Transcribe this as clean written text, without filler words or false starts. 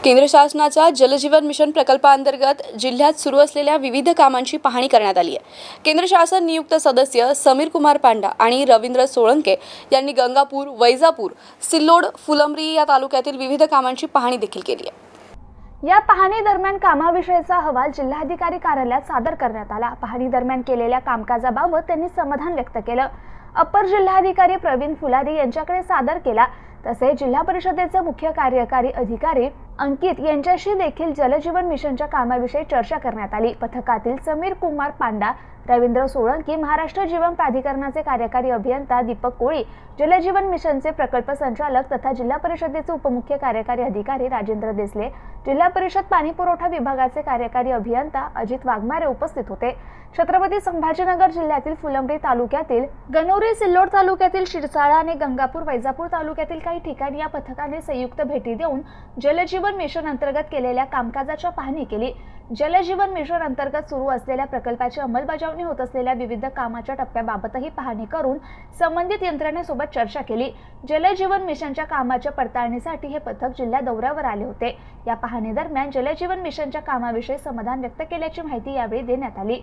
केंद्र शासनाच्या जलजीवन मिशन प्रकल्पांतर्गत जिल्ह्यात सुरू असलेल्या विविध कामांची पाहणी करण्यात आली आहे। केंद्र शासन नियुक्त सदस्य समीर कुमार पांडा आणि रवींद्र सोळंके यांनी गंगापूर, वैजापूर, सिल्लोड, फुलंब्री या तालुक्यातील विविध कामांची पाहणी देखील केली आहे। या पाहणी दरम्यान कामाविषयीचा अहवाल जिल्हाधिकारी कार्यालयात सादर करण्यात आला। पाहणी दरम्यान केलेल्या कामकाजाबाबत त्यांनी समाधान व्यक्त केलं। अपर जिल्हाधिकारी प्रवीण फुलारी यांच्याकडे सादर केला। तसेच जिल्हा परिषदेचे मुख्य कार्यकारी अधिकारी अंकित यांच्याशी देखील जलजीवन मिशनच्या कामाविषयी चर्चा करण्यात आली। पथकातील समीर कुमार पांडा, रवींद्र सोळंकी, महाराष्ट्र जीवन प्राधिकरणाचे कार्यकारी अभियंता दीपक कोळी, जलजीवन मिशनचे प्रकल्प संचालक तथा जिल्हा परिषदेचे उपमुख्य कार्यकारी अधिकारी राजेंद्र देसले, जिल्हा परिषद पाणी पुरवठा विभागाचे कार्यकारी अभियंता अजित वाघमारे उपस्थित होते। छत्रपती संभाजीनगर जिल्ह्यातील फुलंब्री तालुक्यातील गणोरी, सिल्लोड तालुक्यातील शिरसाळा आणि गंगापूर, वैजापूर तालुक्यातील काही ठिकाणी या पथकाने संयुक्त भेटी देऊन जलजीवन मिशन अंतर्गत केलेल्या कामकाजाची पाहणी केली। जलजीवन मिशन अंतर्गत सुरू असलेल्या प्रकल्पाची अंमलबजावणी होत असलेल्या विविध कामाच्या टप्प्याबाबतही पाहणी करून संबंधित यंत्रणेसोबत चर्चा केली। जलजीवन मिशनच्या कामाच्या पडताळणीसाठी हे पथक जिल्हा दौऱ्यावर आले होते। या पाहणी दरम्यान जलजीवन मिशनच्या कामाविषयी समाधान व्यक्त केल्याची माहिती यावेळी देण्यात आली।